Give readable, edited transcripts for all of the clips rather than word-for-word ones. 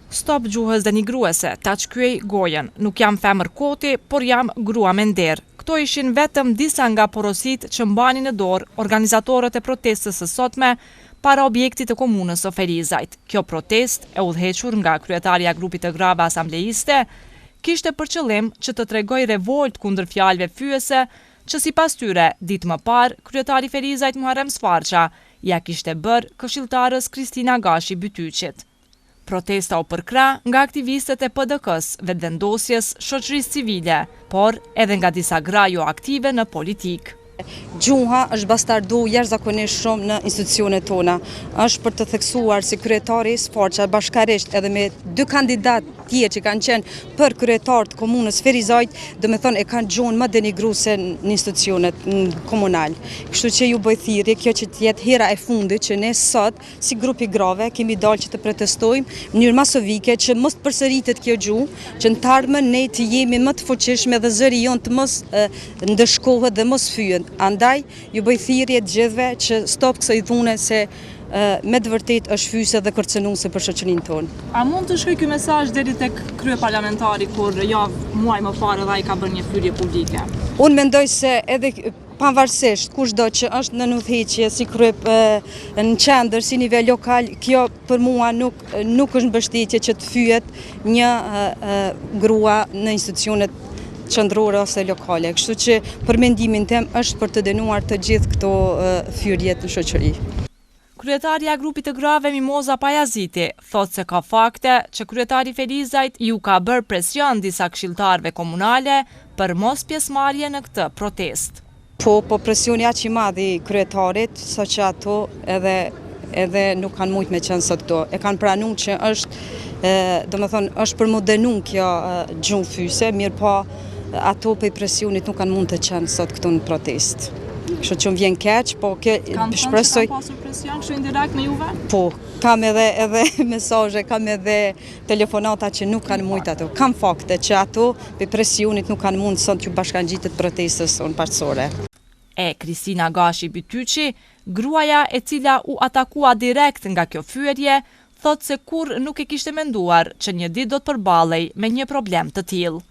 Stop gjuhës denigruese, ta shkyej gojen. Nuk jam femër koti, por jam grua me nder. Këto ishin vetëm disa nga porositë që mbani në dorë organizatorët e protestës së sotme para objektit të komunës së Ferizajt. Kjo protestë, e udhëhequr nga kryetaria e grupit të grave asambleiste, kishte për qëllim që të tregojë revolt kundër fjalëve fyese që sipas tyre, ditë më parë, kryetari Ferizajt Muharrem Sfarqa ja kishte bërë këshilltarës Kristina Gashi Bytyqit. Protesta u përkra nga aktivistët e PDK-s, vetëvendosjes, shoqërisë civile, por edhe nga disa gra jo aktive në politikë. Gjuha është bastardu jashtëzakonisht shumë në institucionet tona. Është për të theksuar si kryetari Sfarqa bashkarisht edhe me dy kandidat tjerë që kanë qenë për kryetar të komunës Ferizajt, do me thonë e kanë gjuhën më denigruese në institucionet komunal. Kështu që ju bëj thirrje kjo që të jetë hera e fundit që ne sot si grupi grave kemi dalë që të protestojmë në mënyrë masovike që mos të përsëritet kjo gjuhë, që në të ardhmen ne të jemi më të fuqishme dhe zëri jon të mos ndëshkohet dhe mos fyhet. Andaj ju bëj thirrje të gjithëve që stop kësaj dhune se me të vërtet është fyse dhe kërcënuese për shoqërinë tonë. A mund të shkoj ky mesazh deri tek kryeparlamentari kur muaj më parë ai ka bërë një thyrje publike? Unë mendoj se edhe pavarësisht kushdo që është në udhëheqje si në qendër, si nivel lokal, kjo për mua nuk është mbështetje që të fyhet një grua në institucionet qendrore ose lokale. Kështu që për mendimin tim është për të dënuar të gjithë këto thyrje në shoqëri. Kryetaria e grupit të grave Mimoza Pajaziti thotë se ka fakte që kryetari Ferizajt ju ka bërë presion disa këshilltarëve komunale për mos pjesëmarrje në këtë protestë. Po presioni aq i madh i kryetarit, saqë ato edhe nuk kanë mujt me qenë sot këto. E kanë pranuar që është për më dënuar kjo gjuhë fyse, mirë po ato për presionit nuk kanë mund të qenë sot këtu në protestë. Kështu që më vjen keq, po shpresoj. Kanë pasur presion kështu indirekt me juve? Po, kam edhe mesazhe, kam edhe telefonata që nuk kanë mujt ato. Kam fakte që ato për presionit nuk kanë mund sot që bashkangjitet protestës onpartësore. Kristina Gashi Bytyqi, gruaja e cila u atakua direkt nga kjo fyerje, thotë se kur nuk e kishte menduar që një ditë do të përballej me një problem të tillë.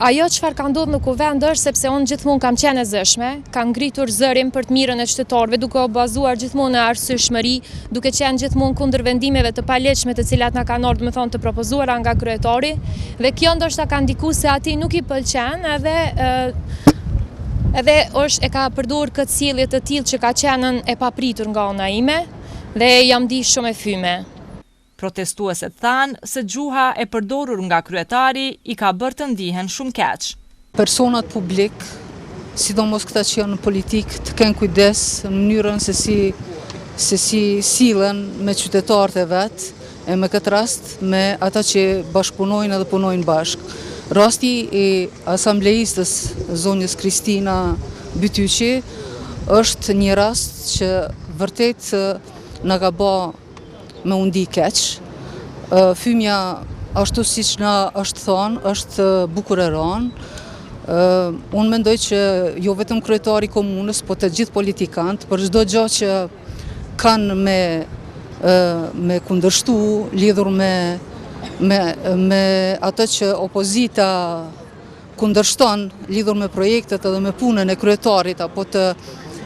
Ajo çfarë ka ndodhur në kuvend është sepse unë gjithmonë kam qenë e zëshme, kam ngritur zërin për të mirën e qytetarëve, duke u bazuar gjithmonë në arsyeshmëri, duke qenë gjithmonë kundër vendimeve të palegjshme të cilat na kanë ardhur, të propozuara nga kryetari, dhe kjo ndoshta ka ndikuar se atij nuk i pëlqen edhe e ka përdorur këtë sjellje të tillë që ka qenë e papritur nga ana ime dhe jam ndi shumë e fyme. Protestueset thanë se gjuha e përdorur nga kryetari i ka bërë të ndihen shumë keq. Personat publik, sidomos këta që janë në politikë, të kenë kujdes në mënyrën se si sillen me qytetarët e vet, e me këtë rast me ata që bashkëpunojnë edhe punojnë bashkë. Rasti i asambleistës zonjës Kristina Bytyqi është një rast që vërtet na ka bë me u ndi keq. Fymja ashtu siç na është thonë, është bukur e rënë. Unë mendoj që jo vetëm kryetari i komunës, po të gjithë politikanët, për çdo gjë që kanë me kundërshtu lidhur me atë që opozita kundërshton lidhur me projektet edhe me punën e kryetarit apo të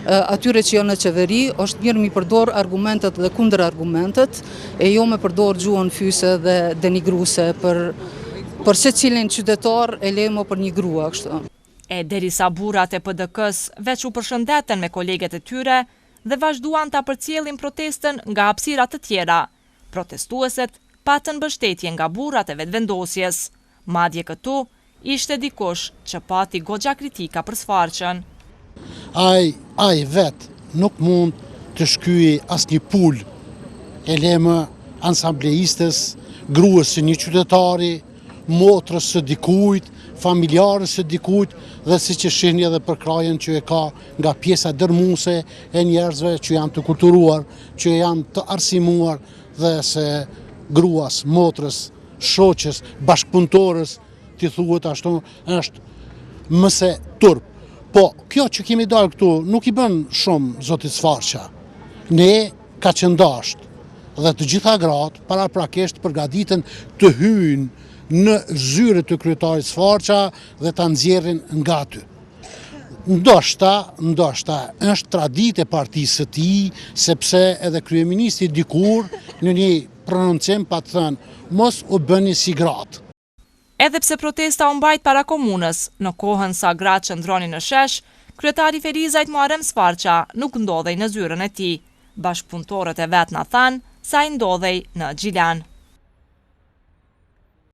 atyre që janë në qeveri, është mirë mi përdor argumentet dhe kundër argumentet, e jo me përdor gjuhën fyse dhe denigruese për secilin qytetar e lemo për një grua kështu. Derisa burrat e PDK-s veç u përshëndeten me koleget e tyre dhe vazhduan ta përcjellin protestën nga hapësirat të tjera. Protestueset patën mbështetje nga burrat e vetëvendosjes. Madje këtu ishte dikush që pati goxha kritika për Sfarqën. Ai vet nuk mund të shkyej asnjë pul e lemë ansambleistës, gruas së një qytetari, motrës së dikujt, familjarës së dikujt, dhe siç e shihni edhe për krajen që e ka nga pjesa dërmuese e njerëzve që janë të kulturuar, që janë të arsimuar, dhe se gruas, motrës, shoqës, bashkëpunëtorës, ti thuhet ashtu, është mëse turp. Po, kjo që kemi dalë këtu nuk i bën shumë zotit Sfarqa. Ne ka qëndasht dhe të gjitha gratë paraprakisht përgatiten të hyjnë në zyre të kryetarit Sforqa dhe ta nxjerrin nga aty. Ndoshta është traditë e partisë së tij, sepse edhe kryeministri dikur në një prononcim pa thënë mos u bëni si gratë. Edhe pse protesta u mbajt para komunës, në kohën sa gratë qëndronin në shesh, kryetari Ferizajt Muharrem Sfarqa nuk ndodhej në zyrën e tij. Bashkëpunëtorët e vet na thanë sa i ndodhej në Gjilan.